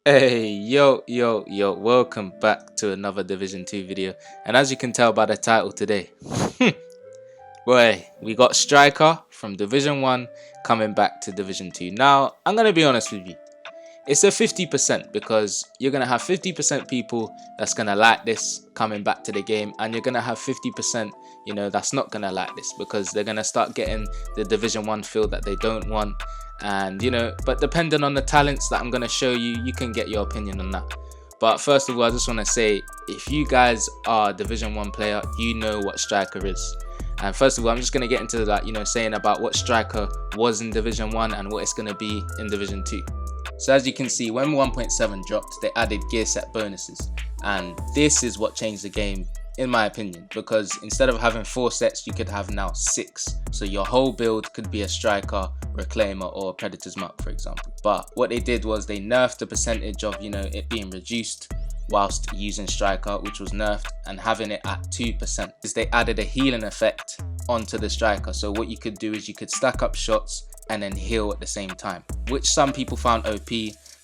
Hey, yo, welcome back to another Division 2 video. And as you can tell by the title today, boy, we got Striker from Division 1 coming back to Division 2. Now, I'm going to be honest with you. It's a 50% because you're going to have 50% people that's going to like this coming back to the game. And you're going to have 50%, that's not going to like this because they're going to start getting the Division 1 feel that they don't want. And, but depending on the talents that I'm going to show you, you can get your opinion on that. But first of all, I just want to say, if you guys are a Division 1 player, you know what Striker is. And first of all, I'm just going to get into that, saying about what Striker was in Division 1 and what it's going to be in Division 2. So as you can see, when 1.7 dropped, they added gear set bonuses. And this is what changed the game, in my opinion, because instead of having 4 sets, you could have now 6. So your whole build could be a Striker, Reclaimer, or Predator's Mark, for example. But what they did was they nerfed the percentage of, it being reduced whilst using Striker, which was nerfed, and having it at 2%. Is they added a healing effect onto the Striker. So what you could do is you could stack up shots and then heal at the same time, which some people found OP.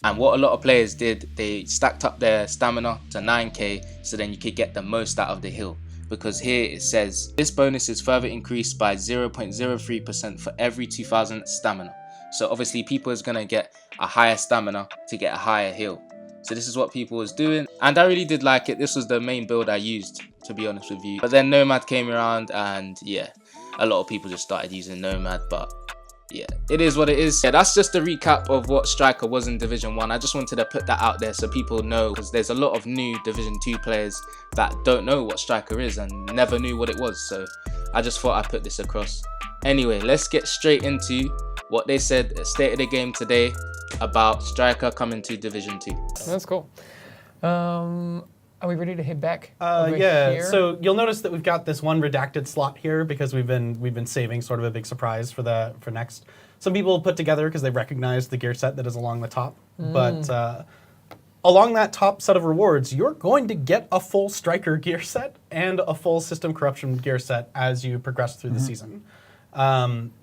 And what a lot of players did, they stacked up their stamina to 9k, so then you could get the most out of the heal. Because here it says, this bonus is further increased by 0.03% for every 2000 stamina. So obviously people is going to get a higher stamina to get a higher heal. So this is what people was doing. And I really did like it. This was the main build I used, to be honest with you. But then Nomad came around and yeah, a lot of people just started using Nomad, but yeah, it is what it is. Yeah, that's just a recap of what Striker was in Division 1. I just wanted to put that out there so people know, because there's a lot of new Division 2 players that don't know what Striker is and never knew what it was. So I just thought I'd put this across. Anyway, let's get straight into what they said at State of the Game today about Striker coming to Division 2. That's cool. Are we ready to head back? Yeah. Here? So you'll notice that we've got this one redacted slot here because we've been saving sort of a big surprise for next. Some people put together because they recognize the gear set that is along the top, but along that top set of rewards, you're going to get a full Striker gear set and a full System Corruption gear set as you progress through the season.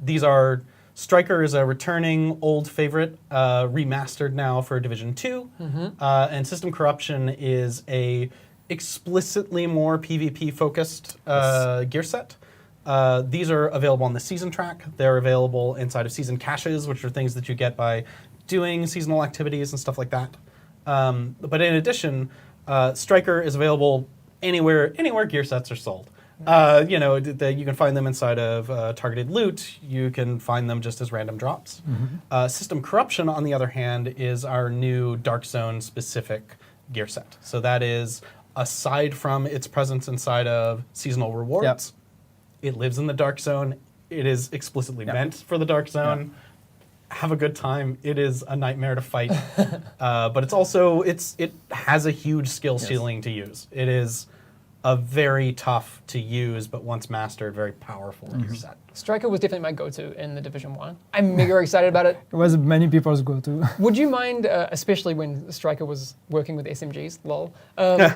These are. Striker is a returning old favorite, remastered now for Division 2, and System Corruption is a explicitly more PvP focused gear set. These are available on the season track. They're available inside of season caches, which are things that you get by doing seasonal activities and stuff like that. But in addition, Striker is available anywhere gear sets are sold. You can find them inside of targeted loot. You can find them just as random drops. System Corruption, on the other hand, is our new Dark Zone specific gear set. So that is, aside from its presence inside of seasonal rewards, it lives in the Dark Zone. It is explicitly meant for the Dark Zone. Have a good time. It is a nightmare to fight, but it's also it has a huge skill ceiling to use. It is a very tough to use, but once mastered, very powerful gear set. Striker was definitely my go-to in the Division 1. I'm mega excited about it. It was many people's go-to. Would you mind, especially when Striker was working with SMGs, lol,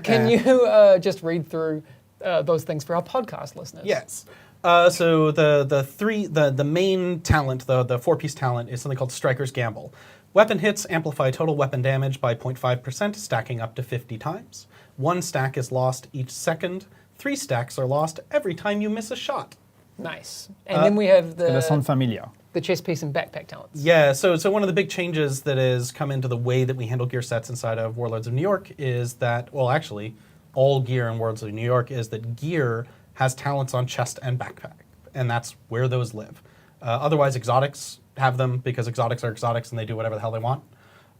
can you just read through those things for our podcast listeners? Yes. So the main talent, the 4-piece talent, is something called Striker's Gamble. Weapon hits amplify total weapon damage by 0.5%, stacking up to 50 times. 1 stack is lost each second. 3 stacks are lost every time you miss a shot. Nice. And then we have That sound familiar. the chest piece and backpack talents. Yeah, so one of the big changes that has come into the way that we handle gear sets inside of Warlords of New York is that, well, actually, all gear in Warlords of New York is that gear has talents on chest and backpack, and that's where those live. Otherwise, exotics have them because exotics are exotics and they do whatever the hell they want.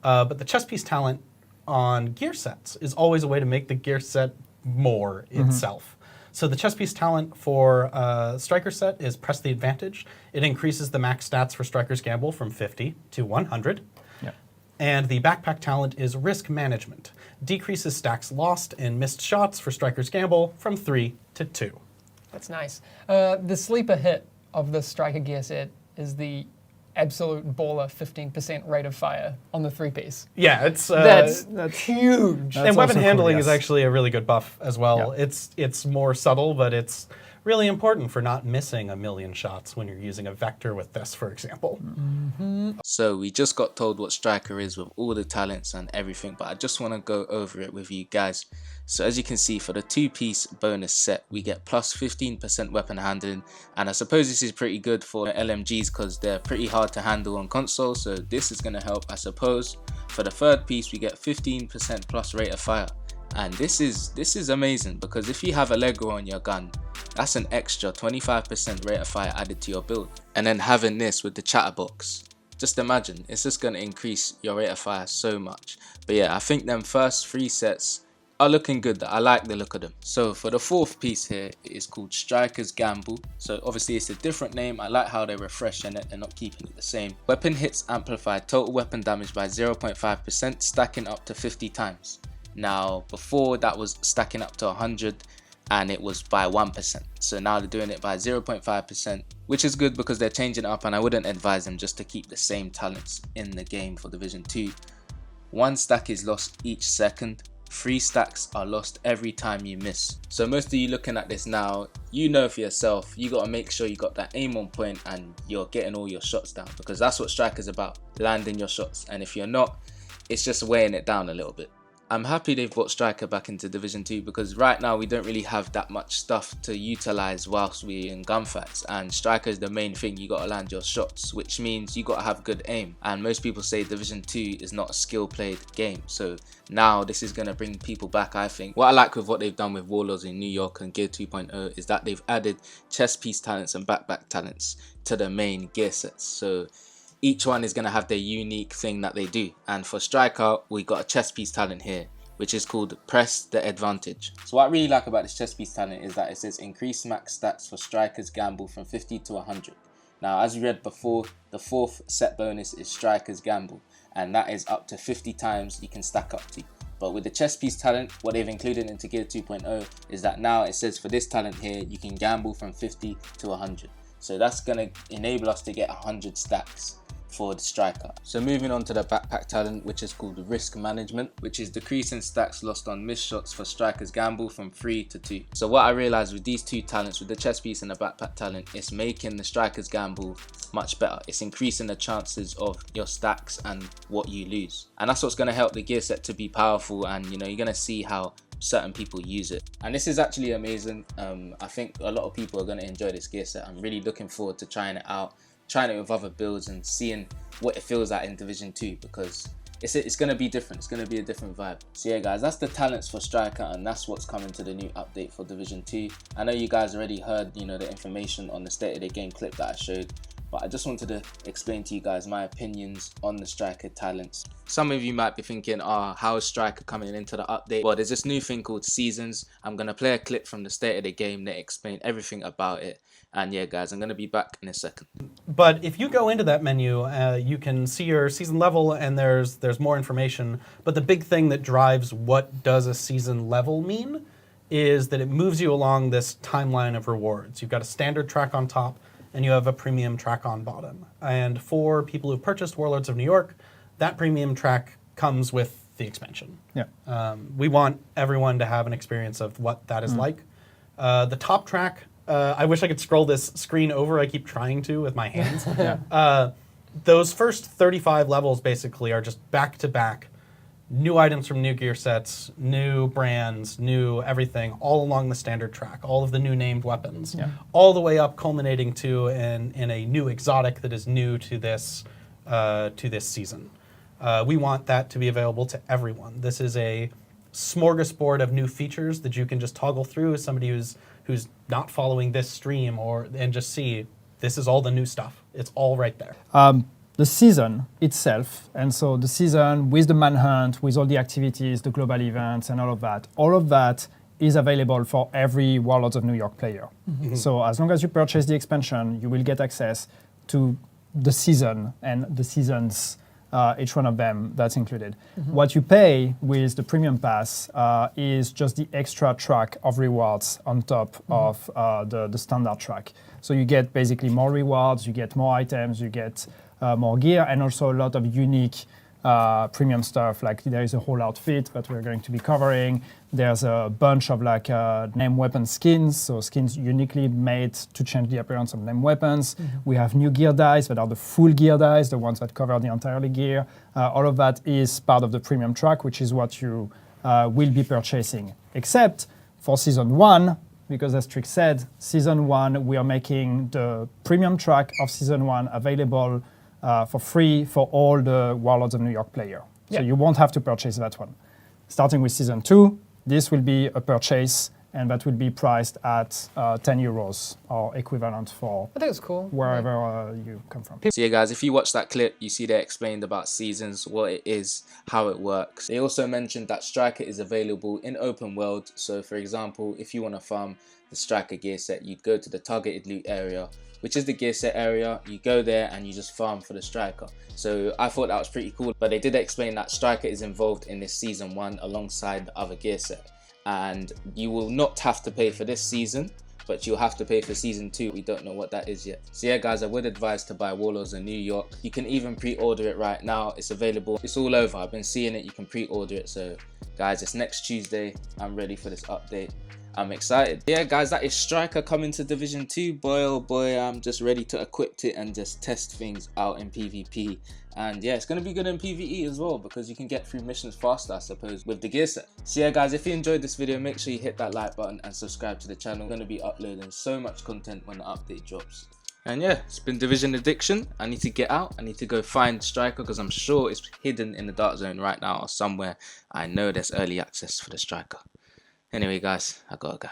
But the chest piece talent on gear sets is always a way to make the gear set more itself. So the chest piece talent for Striker set is Press the Advantage. It increases the max stats for Striker's Gamble from 50 to 100. Yeah. And the backpack talent is Risk Management. Decreases stacks lost in missed shots for Striker's Gamble from 3 to 2. That's nice. The sleeper hit of the Striker gear set is the absolute baller 15% rate of fire on the 3-piece. Yeah, it's That's huge. and weapon also handling cool, is yes. actually a really good buff as well. Yeah. It's more subtle, but it's really important for not missing a million shots when you're using a vector with this, for example. So we just got told what Striker is with all the talents and everything, but I just want to go over it with you guys. So as you can see, for the 2-piece bonus set, we get plus 15% weapon handling, and I suppose this is pretty good for LMGs because they're pretty hard to handle on console, so this is going to help, I suppose. For the 3rd piece, we get 15% plus rate of fire, and this is amazing because if you have Allegro on your gun, that's an extra 25% rate of fire added to your build. And then having this with the chatterbox, just imagine, it's just going to increase your rate of fire so much. But yeah, I think them first 3 sets are looking good. I like the look of them. So for the 4th piece here, it is called Striker's Gamble. So obviously it's a different name. I like how they're refreshing it and not keeping it the same. Weapon hits amplify total weapon damage by 0.5%, stacking up to 50 times. Now before that was stacking up to 100 and it was by 1%. So now they're doing it by 0.5%, which is good because they're changing it up, and I wouldn't advise them just to keep the same talents in the game for Division 2. 1 stack is lost each second. 3 stacks are lost every time you miss. So most of you looking at this now, you know for yourself, you got to make sure you got that aim on point and you're getting all your shots down, because that's what Striker's about, landing your shots. And if you're not, it's just weighing it down a little bit. I'm happy they've brought Striker back into Division 2 because right now we don't really have that much stuff to utilize whilst we're in gunfights, and Striker is the main thing. You got to land your shots, which means you got to have good aim, and most people say Division 2 is not a skill played game. So now this is going to bring people back, I think. What I like with what they've done with Warlords in New York and Gear 2.0 is that they've added chest piece talents and backpack talents to the main gear sets. So each one is going to have their unique thing that they do, and for Striker we got a chest piece talent here which is called Press the Advantage. So what I really like about this chest piece talent is that it says increase max stats for Striker's Gamble from 50 to 100. Now as we read before, the 4th set bonus is Striker's Gamble, and that is up to 50 times you can stack up to. But with the chest piece talent, what they've included into Gear 2.0 is that now it says for this talent here you can gamble from 50 to 100. So that's going to enable us to get 100 stacks for the Striker. So moving on to the backpack talent, which is called Risk Management, which is decreasing stacks lost on missed shots for Striker's Gamble from 3 to 2. So what I realized with these 2 talents, with the chest piece and the backpack talent, it's making the Striker's Gamble much better. It's increasing the chances of your stacks and what you lose, and that's what's going to help the gear set to be powerful, and you know, you're going to see how certain people use it, and this is actually amazing. I think a lot of people are going to enjoy this gear set. I'm really looking forward to trying it out, trying it with other builds and seeing what it feels like in Division 2, because it's going to be different. It's going to be a different vibe. So yeah guys, that's the talents for Striker, and that's what's coming to the new update for Division 2. I know you guys already heard, you know, the information on the state of the game clip that I showed, but I just wanted to explain to you guys my opinions on the Striker talents. Some of you might be thinking, how is Striker coming into the update? Well, there's this new thing called Seasons. I'm going to play a clip from the state of the game that explain everything about it. And yeah guys, I'm going to be back in a second. But if you go into that menu, you can see your season level, and there's more information. But the big thing that drives what does a season level mean is that it moves you along this timeline of rewards. You've got a standard track on top, and you have a premium track on bottom. And for people who've purchased Warlords of New York, that premium track comes with the expansion. Yeah. We want everyone to have an experience of what that is like. The top track, I wish I could scroll this screen over. I keep trying to with my hands. Yeah. Those first 35 levels basically are just back-to-back new items from new gear sets, new brands, new everything, all along the standard track, all of the new named weapons, all the way up culminating to in a new exotic that is new to this season. We want that to be available to everyone. This is a smorgasbord of new features that you can just toggle through as somebody who's not following this stream, and just see this is all the new stuff. It's all right there. The season itself, and so the season with the manhunt, with all the activities, the global events and all of that is available for every Warlords of New York player. Mm-hmm. So as long as you purchase the expansion, you will get access to the season and the seasons, each one of them, that's included. Mm-hmm. What you pay with the premium pass is just the extra track of rewards on top of the standard track. So you get basically more rewards, you get more items, you get more gear, and also a lot of unique premium stuff. Like there is a whole outfit that we're going to be covering. There's a bunch of like name weapon skins, so skins uniquely made to change the appearance of name weapons. We have new gear dice that are the full gear dice, the ones that cover the entire gear. All of that is part of the premium track, which is what you will be purchasing. Except for Season 1, because as Trick said, Season 1, we are making the premium track of Season 1 available for free for all the Warlords of New York player. So you won't have to purchase that one. Starting with Season 2, this will be a purchase, and that will be priced at 10 euros or equivalent for I think it's cool. wherever you come from. So yeah guys, if you watch that clip, you see they explained about seasons, what it is, how it works. They also mentioned that Striker is available in open world. So for example, if you want to farm the Striker gear set, you'd go to the targeted loot area, which is the gear set area. You go there and you just farm for the Striker. So I thought that was pretty cool, but they did explain that Striker is involved in this Season 1 alongside the other gear set. And you will not have to pay for this season, but you'll have to pay for Season 2. We don't know what that is yet. So yeah guys, I would advise to buy Warlords in New York. You can even pre-order it right now. It's available. It's all over. I've been seeing it. You can pre-order it. So guys, it's next Tuesday. I'm ready for this update. I'm excited. Yeah guys, that is Striker coming to Division 2. Boy oh boy, I'm just ready to equip it and just test things out in PvP. And yeah, it's going to be good in PvE as well, because you can get through missions faster, I suppose, with the gear set. So yeah guys, if you enjoyed this video, make sure you hit that like button and subscribe to the channel. I'm going to be uploading so much content when the update drops. And yeah, it's been Division Addiction. I need to get out. I need to go find Striker, because I'm sure it's hidden in the dark zone right now or somewhere. I know there's early access for the Striker. Anyway guys, I gotta go.